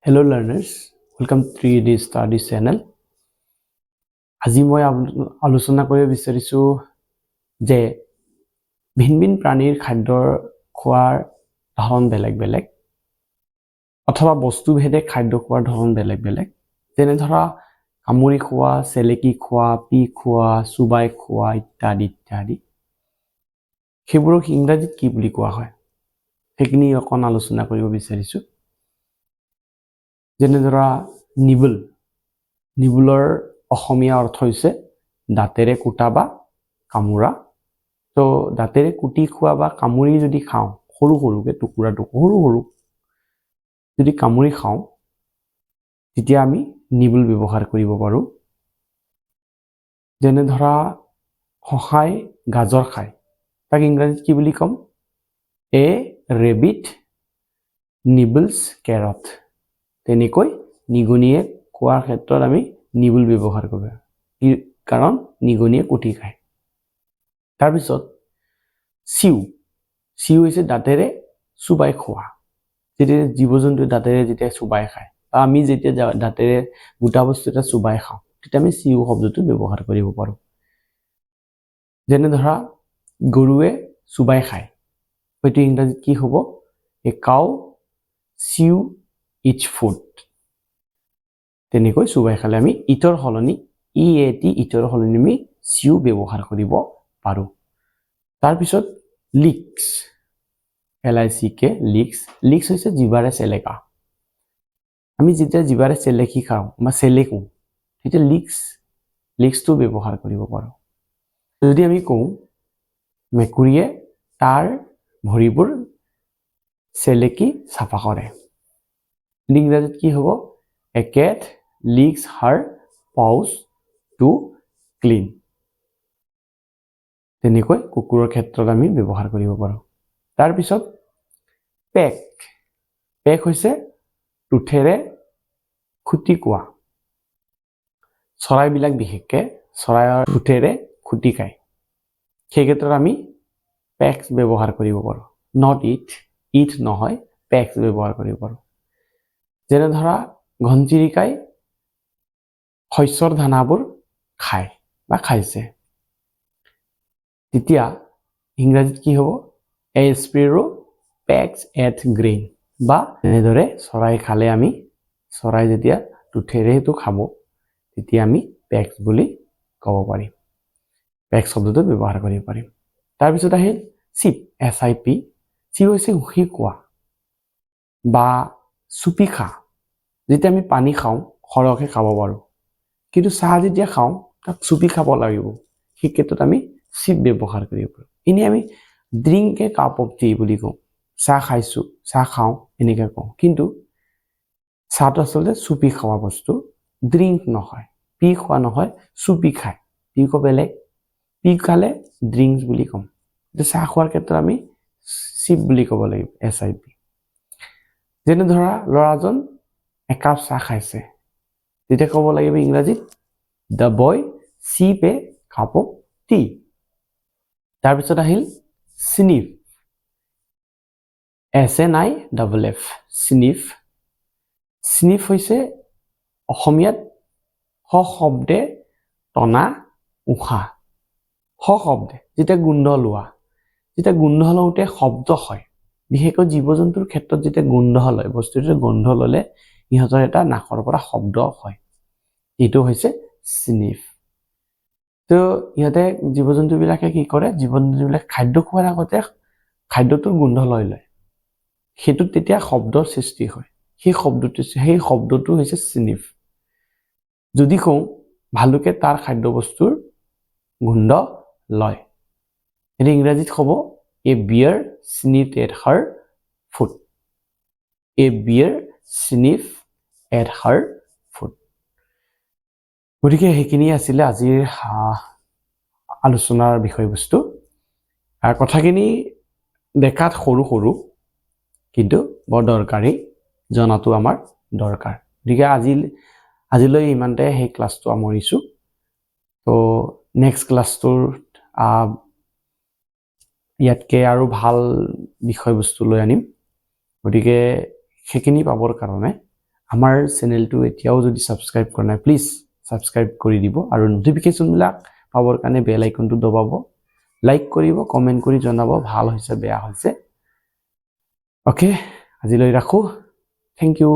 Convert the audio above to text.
Hello learners, welcome to 3D Studies channel. আজি মই আলোচনা কৰিব বিচাৰিছো যে ভিন প্ৰাণীৰ খাদ্যৰ খোৱাৰ ধৰণ বেলেগ বেলেগ অথবা বস্তু ভেদে খাদ্য খোৱাৰ ধৰণ বেলেগ বেলেগ যেনে ধৰা কামুৰি খোৱা, চেলেকি খোৱা, পি খোৱা, চুবাই খোৱা ইত্যাদি ইত্যাদি সেইবোৰক ইংৰাজীত কি বুলি কোৱা হয় সেইখিনি অকণ আলোচনা কৰিব বিচাৰিছো যেনে ধৰা নিবল নিবলৰ অসমীয়া অৰ্থ হৈছে দাঁতেৰে কুটা বা কামুৰা তো দাঁতেৰে কুটি খোৱা বা কামুৰি যদি খাওঁ সৰু সৰুকে টুকুৰাটো সৰু সৰু যদি কামুৰি খাওঁ তেতিয়া আমি নিবল ব্যৱহাৰ কৰিব পাৰো যেনে ধৰা হহাই গাজৰ খায় তাক ইংৰাজীত কি বুলি কম এ ৰেবিট নিবলছ কেৰট তেনেকৈ নিগনিয়ে খোৱাৰ ক্ষেত্ৰত আমি নিবল ব্যৱহাৰ কৰিব কাৰণ নিগনিয়ে কুটি খায় তাৰ পিছত সিউ হৈছে দাঁতেৰে চুবাই খোৱা যেতিয়া জীৱ-জন্তু দাঁতেৰে যেতিয়া চুবাই খায় বা আমি যেতিয়া দাঁতেৰে গোটা বস্তু এটা চুবাই খাওঁ তেতিয়া আমি সিউ শব্দটো ব্যৱহাৰ কৰিব পাৰো যেনে ধৰা গৰুৱে চুবাই খায় হয়তো ইংৰাজীত কি হ'ব এ কাউ সিউ ইটছ ফুড তেনেকৈ চুবাই খালে আমি ইটৰ হলনি ইটৰ হলনি আমি সিউ ব্যৱহাৰ কৰিব পাৰো তাৰ পিছত লিক্স LICK লিক্স হৈছে জিভাৰে চেলেকা আমি যেতিয়া জিভাৰে চেলেকি খাওঁ বা চেলেকো তেতিয়া লিক্সটো ব্যৱহাৰ কৰিব পাৰো যদি আমি কওঁ মেকুৰীয়ে তাৰ ভৰিবোৰ চেলেকি চাফা কৰে ইংৰাজীত কি হ'ব A cat licks her paws to clean. তেনেকৈ কুকুৰৰ ক্ষেত্ৰত আমি ব্যৱহাৰ কৰিব পাৰো তাৰ পিছত পেক হৈছে টুথেৰে খুটি কোৱা চৰাইবিলাক বিশেষকে চৰাইৰ টুথেৰে খুটি খায় সেই ক্ষেত্ৰত আমি পেক্স ব্যৱহাৰ কৰিব পাৰো নট ইট নহয় পেক্স ব্যৱহাৰ কৰিব পাৰো যেনে ধৰা ঘনচিৰিকাই শস্যৰ দানাবোৰ খায় বা খাইছে তেতিয়া ইংৰাজীত কি হ'ব এ স্পেৰো পেক্স এট গ্ৰেইন বা এনেদৰে চৰাই খালে আমি চৰাই যেতিয়া টুথেৰে সেইটো খাব তেতিয়া আমি পেক্স বুলি ক'ব পাৰিম পেক্স শব্দটো ব্যৱহাৰ কৰিব পাৰিম তাৰ পিছত আহিল চিপ SIP চিপ হৈছে উহি কোৱা বা চুপি খা যেতিয়া আমি পানী খাওঁ খৰকে খাব পাৰো কিন্তু চাহ যেতিয়া খাওঁ তাক চুপি খাব লাগিব সেই ক্ষেত্ৰত আমি চিপ ব্যৱহাৰ কৰিব পাৰো এনে আমি drink A cup of T বুলি কওঁ চাহ খাইছো চাহ খাওঁ এনেকৈ কওঁ কিন্তু চাহটো আচলতে চুপি খোৱা বস্তু ড্ৰিংক নহয় পি খোৱা নহয় চুপি খায় পি কো বেলেগ পি খালে ড্ৰিংকছ বুলি কম চাহ খোৱাৰ ক্ষেত্ৰত আমি চিপ বুলি ক'ব লাগিব SIP যেনে ধৰা ল'ৰাজন একাপ চাহ খাইছে তেতিয়া ক'ব লাগিব ইংৰাজীত the boy sip a cup of tea তাৰ পিছত আহিল স্নিফ SNIFF স্নিফ হৈছে অসমীয়াত শব্দে টনা উশাহ শব্দে যেতিয়া গোন্ধ লওঁতে শব্দ হয় বিশেষকৈ জীৱ-জন্তুৰ ক্ষেত্ৰত যেতিয়া গোন্ধ লয় বস্তুটো গোন্ধ ললে ইহঁতৰ এটা নাকৰ পৰা শব্দ হয় এইটো হৈছে স্নিফ তো ইহঁতে জীৱ-জন্তু বিলাকে কি কৰে জীৱ-জন্তু বিলাক খাদ্য খোৱাৰ আগতে খাদ্যটোৰ গোন্ধ লয় হেতুত তেতিয়া শব্দৰ সৃষ্টি হয় সেই শব্দটো হৈছে স্নিফ যদি কওঁ ভালুকে তাৰ খাদ্য বস্তুৰ গোন্ধ লয় এনে ইংৰাজীত হ'ব a bear sniffed at her food a bear sniffed at her food গতিকে সেইখিনি আছিল আজিৰ আলোচনাৰ বিষয়বস্তু আৰু কথাখিনি দেখাত সৰু সৰু কিন্তু বৰ দৰকাৰী জনাটো আমাৰ দৰকাৰ গতিকে আজিলৈ ইমানতে সেই ক্লাছটো সামৰিছো তো নেক্সট ক্লাছটোৰ ইয়াতকে আৰু ভাল বিষয়বস্তু লৈ আনিম গতিকে সেইখিনি পাবৰ কাৰণে আমাৰ চেনেলটো এতিয়াও যদি সাবস্ক্ৰাইব কৰা নাই প্লিজ সাবস্ক্ৰাইব কৰি দিব আৰু নটিফিকেশনবিলাক পাবৰ কাৰণে বেল আইকনটো দবাব লাইক কৰিব কমেন্ট কৰি জনাব ভাল হৈছে বেয়া হৈছে ওকে আজিলৈ ৰাখো থ্যাংক ইউ